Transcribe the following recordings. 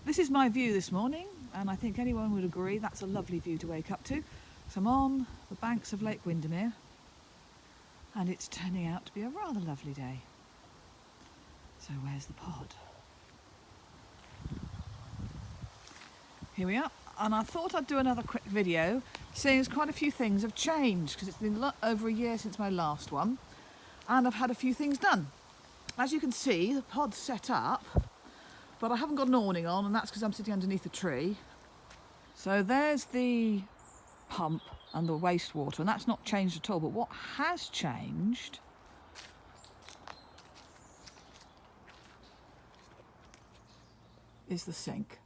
This is my view this morning, and I think anyone would agree that's a lovely view to wake up to. So I'm on the banks of Lake Windermere, and it's turning out to be a rather lovely day. So where's the pod? Here we are, and I thought I'd do another quick video seeing as quite a few things have changed because it's been over a year since my last one, and I've had a few things done. As you can see, the pod's set up, but I haven't got an awning on, and that's because I'm sitting underneath a tree. So there's the pump and the wastewater, and that's not changed at all. But what has changed is the sink.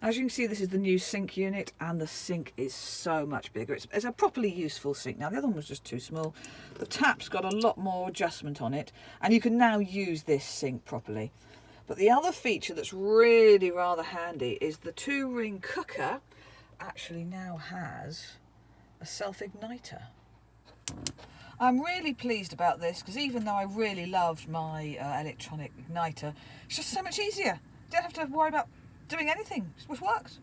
As you can see, this is the new sink unit, and the sink is so much bigger. It's a properly useful sink. Now, the other one was just too small. The tap's got a lot more adjustment on it, and you can now use this sink properly. But the other feature that's really rather handy is the 2-ring cooker actually now has a self-igniter. I'm really pleased about this because even though I really loved my electronic igniter, it's just so much easier. You don't have to worry about doing anything, it just works.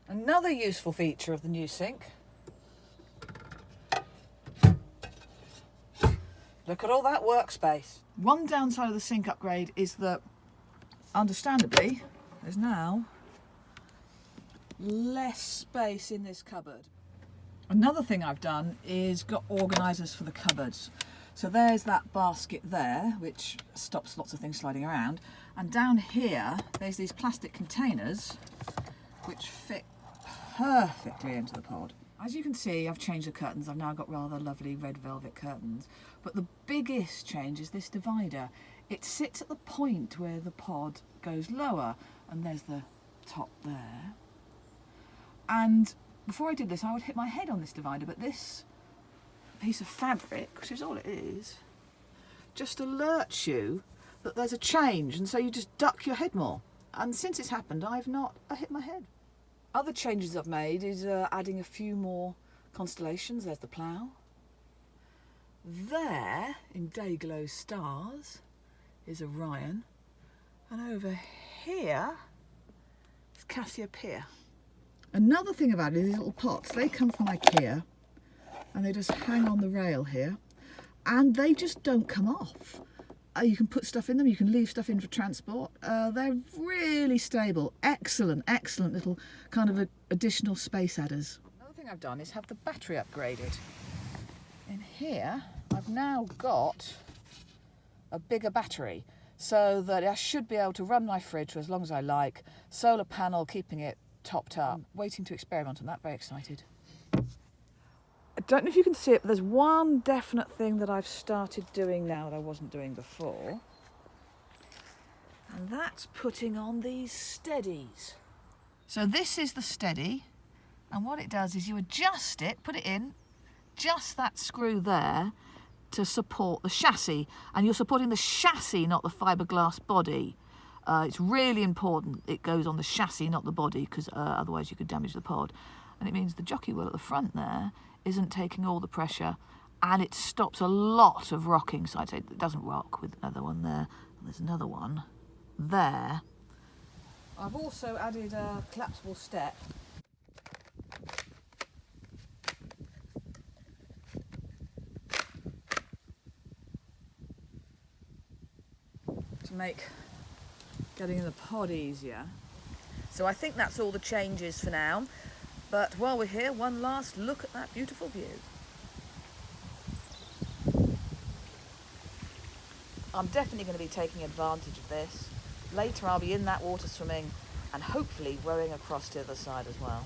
Another useful feature of the new sink. Look at all that workspace. One downside of the sink upgrade is that, understandably, there's now less space in this cupboard. Another thing I've done is got organisers for the cupboards. So there's that basket there, which stops lots of things sliding around. And down here, there's these plastic containers, which fit perfectly into the pod. As you can see, I've changed the curtains. I've now got rather lovely red velvet curtains. But the biggest change is this divider. It sits at the point where the pod goes lower, and there's the top there. And before I did this, I would hit my head on this divider, but this piece of fabric, which is all it is, just alerts you that there's a change, and so you just duck your head more. And since it's happened, I've not hit my head. Other changes I've made is adding a few more constellations. There's the plough. There, in day-glow stars, is Orion. And over here is Cassiopeia. Another thing I've added is these little pots. They come from IKEA, and they just hang on the rail here, and they just don't come off. You can put stuff in them, you can leave stuff in for transport. They're really stable. Excellent, excellent little kind of additional space adders. Another thing I've done is have the battery upgraded. In here, I've now got a bigger battery so that I should be able to run my fridge for as long as I like. Solar panel, keeping it topped up. Waiting to experiment on that, very excited. I don't know if you can see it, but there's one definite thing that I've started doing now that I wasn't doing before. And that's putting on these steadies. So this is the steady, and what it does is you adjust it, put it in, just that screw there to support the chassis. And you're supporting the chassis, not the fiberglass body. It's really important it goes on the chassis, not the body, because otherwise you could damage the pod. And it means the jockey wheel at the front there isn't taking all the pressure, and it stops a lot of rocking. So I'd say it doesn't rock with another one there. And there's another one there. I've also added a collapsible step. To make getting in the pod easier. So I think that's all the changes for now. But while we're here, one last look at that beautiful view. I'm definitely going to be taking advantage of this. Later I'll be in that water swimming and hopefully rowing across to the other side as well.